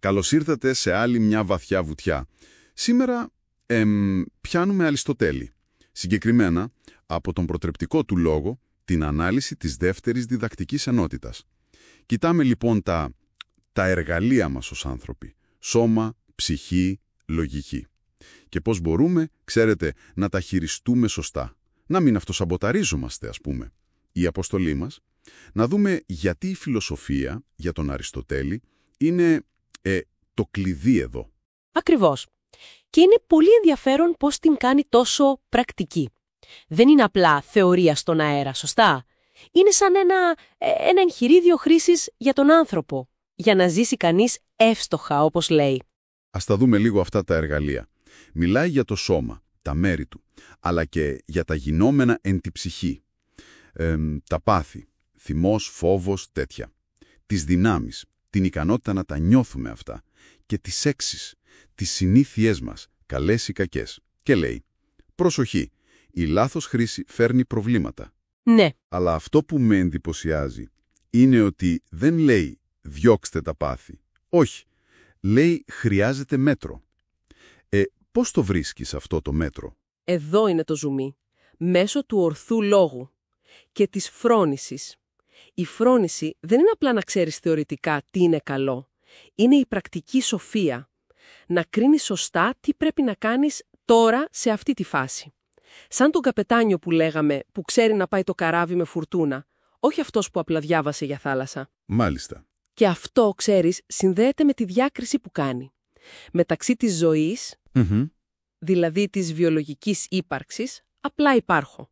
Καλώς ήρθατε σε άλλη μια βαθιά βουτιά. Σήμερα πιάνουμε Αριστοτέλη. Συγκεκριμένα, από τον προτρεπτικό του λόγο, την ανάλυση της δεύτερης διδακτικής ενότητας. Κοιτάμε λοιπόν τα εργαλεία μας ως άνθρωποι. Σώμα, ψυχή, λογική. Και πώς μπορούμε, ξέρετε, να τα χειριστούμε σωστά. Να μην αυτοσαμποταρίζομαστε, ας πούμε. Η αποστολή μας, να δούμε γιατί η φιλοσοφία, για τον Αριστοτέλη, είναι το κλειδί εδώ. Ακριβώς. Και είναι πολύ ενδιαφέρον πώς την κάνει τόσο πρακτική. Δεν είναι απλά θεωρία στον αέρα, σωστά. Είναι σαν ένα εγχειρίδιο χρήσης για τον άνθρωπο, για να ζήσει κανείς εύστοχα, όπως λέει. Ας τα δούμε λίγο αυτά τα εργαλεία. Μιλάει για το σώμα, τα μέρη του, αλλά και για τα γινόμενα εν τη ψυχή. Τα πάθη, θυμός, φόβος, τέτοια. Τις δυνάμεις, την ικανότητα να τα νιώθουμε αυτά. Και τις έξεις, τις συνήθειές μας, καλές ή κακές. Και λέει, προσοχή, η λάθος χρήση φέρνει προβλήματα. Ναι. Αλλά αυτό που με εντυπωσιάζει είναι ότι δεν λέει διώξτε τα πάθη. Όχι. Λέει χρειάζεται μέτρο. Πώς το βρίσκεις αυτό το μέτρο? Εδώ είναι το ζουμί. Μέσω του ορθού λόγου και της φρόνησης. Η φρόνηση δεν είναι απλά να ξέρεις θεωρητικά τι είναι καλό. Είναι η πρακτική σοφία. Να κρίνεις σωστά τι πρέπει να κάνεις τώρα σε αυτή τη φάση. Σαν τον καπετάνιο που λέγαμε, που ξέρει να πάει το καράβι με φουρτούνα, όχι αυτός που απλά διάβασε για θάλασσα. Μάλιστα. Και αυτό, ξέρεις, συνδέεται με τη διάκριση που κάνει. Μεταξύ της ζωής, δηλαδή της βιολογικής ύπαρξης, απλά υπάρχω,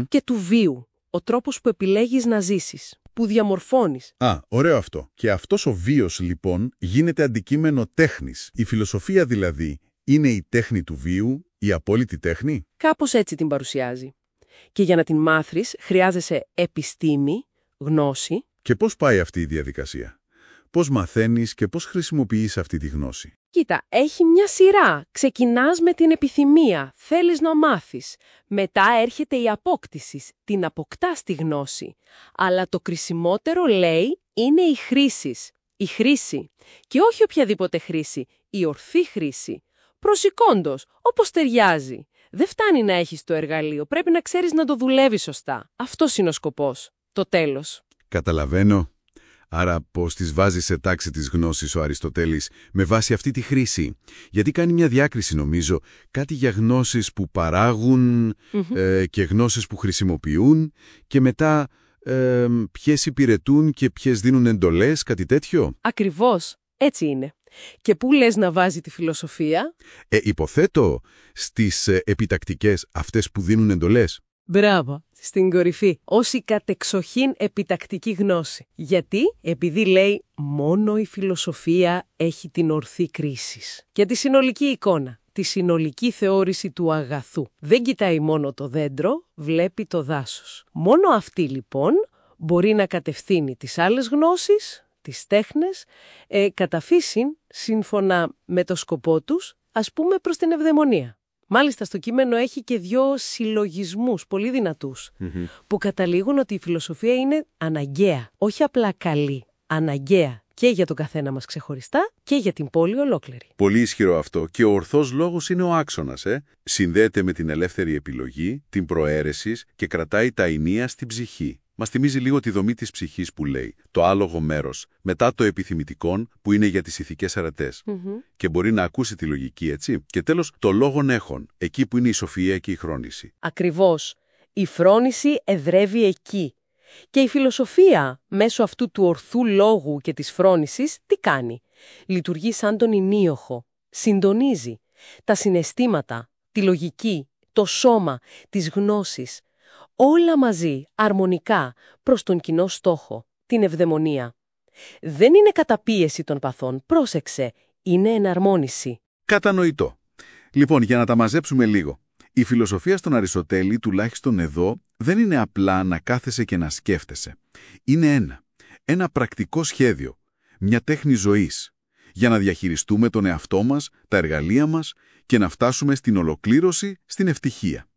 και του βίου, ο τρόπος που επιλέγεις να ζήσεις, που διαμορφώνεις. Ωραίο αυτό. Και αυτός ο βίος, λοιπόν, γίνεται αντικείμενο τέχνης. Η φιλοσοφία, δηλαδή, είναι η τέχνη του βίου, η απόλυτη τέχνη. Κάπως έτσι την παρουσιάζει. Και για να την μάθεις, χρειάζεσαι επιστήμη, γνώση. Και πώς πάει αυτή η διαδικασία? Πώς μαθαίνεις και πώς χρησιμοποιείς αυτή τη γνώση? Κοίτα, έχει μια σειρά. Ξεκινάς με την επιθυμία, θέλεις να μάθεις. Μετά έρχεται η απόκτηση, την αποκτάς τη γνώση. Αλλά το κρισιμότερο, λέει, είναι η χρήση. Η χρήση. Και όχι οποιαδήποτε χρήση, η ορθή χρήση. Προσηκόντως, όπως ταιριάζει. Δεν φτάνει να έχεις το εργαλείο, πρέπει να ξέρεις να το δουλεύεις σωστά. Αυτός είναι ο σκοπός. Το τέλος. Καταλαβαίνω. Άρα πώς τις βάζει σε τάξη της γνώσης ο Αριστοτέλης με βάση αυτή τη χρήση? Γιατί κάνει μια διάκριση, νομίζω, κάτι για γνώσεις που παράγουν και γνώσεις που χρησιμοποιούν και μετά ποιες υπηρετούν και ποιες δίνουν εντολές, κάτι τέτοιο. Ακριβώς. Έτσι είναι. Και πού λες να βάζει τη φιλοσοφία? Υποθέτω στις επιτακτικές, αυτές που δίνουν εντολές. Μπράβο, στην κορυφή, ως η κατεξοχήν επιτακτική γνώση. Γιατί? Επειδή λέει μόνο η φιλοσοφία έχει την ορθή κρίση. Και τη συνολική εικόνα, τη συνολική θεώρηση του αγαθού. Δεν κοιτάει μόνο το δέντρο, βλέπει το δάσος. Μόνο αυτή λοιπόν μπορεί να κατευθύνει τις άλλες γνώσεις, τις τέχνες, κατά φύσιν, σύμφωνα με το σκοπό τους, ας πούμε προς την ευδαιμονία. Μάλιστα, στο κείμενο έχει και 2 συλλογισμούς πολύ δυνατούς, που καταλήγουν ότι η φιλοσοφία είναι αναγκαία, όχι απλά καλή, αναγκαία και για τον καθένα μας ξεχωριστά και για την πόλη ολόκληρη. Πολύ ισχυρό αυτό και ο ορθός λόγος είναι ο άξονας. Συνδέεται με την ελεύθερη επιλογή, την προαίρεση και κρατάει τα ηνία στην ψυχή. Μας θυμίζει λίγο τη δομή της ψυχής που λέει το άλογο μέρος, μετά το επιθυμητικόν που είναι για τις ηθικές αρετές. Και μπορεί να ακούσει τη λογική, έτσι. Και τέλος το λόγον έχον, εκεί που είναι η σοφία και η φρόνηση. Ακριβώς. Η φρόνηση εδρεύει εκεί. Και η φιλοσοφία, μέσω αυτού του ορθού λόγου και της φρόνησης, τι κάνει? Λειτουργεί σαν τον ενίοχο. Συντονίζει τα συναισθήματα, τη λογική, το σώμα, τις γνώσεις. Όλα μαζί, αρμονικά, προς τον κοινό στόχο, την ευδαιμονία. Δεν είναι καταπίεση των παθών, πρόσεξε, είναι εναρμόνιση. Κατανοητό. Λοιπόν, για να τα μαζέψουμε λίγο. Η φιλοσοφία στον Αριστοτέλη, τουλάχιστον εδώ, δεν είναι απλά να κάθεσαι και να σκέφτεσαι. Είναι ένα πρακτικό σχέδιο, μια τέχνη ζωής, για να διαχειριστούμε τον εαυτό μας, τα εργαλεία μας και να φτάσουμε στην ολοκλήρωση, στην ευτυχία.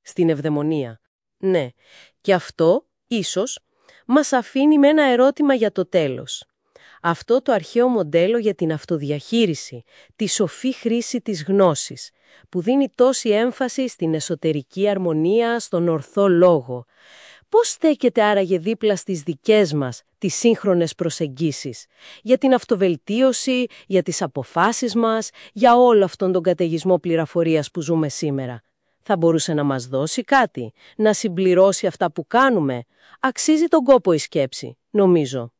Στην ευδαιμονία. Ναι. Και αυτό, ίσως, μας αφήνει με ένα ερώτημα για το τέλος. Αυτό το αρχαίο μοντέλο για την αυτοδιαχείριση, τη σοφή χρήση της γνώσης, που δίνει τόση έμφαση στην εσωτερική αρμονία, στον ορθό λόγο. Πώς στέκεται άραγε δίπλα στις δικές μας τις σύγχρονες προσεγγίσεις, για την αυτοβελτίωση, για τις αποφάσεις μας, για όλο αυτόν τον καταιγισμό πληροφορίας που ζούμε σήμερα? Θα μπορούσε να μας δώσει κάτι, να συμπληρώσει αυτά που κάνουμε? Αξίζει τον κόπο η σκέψη, νομίζω.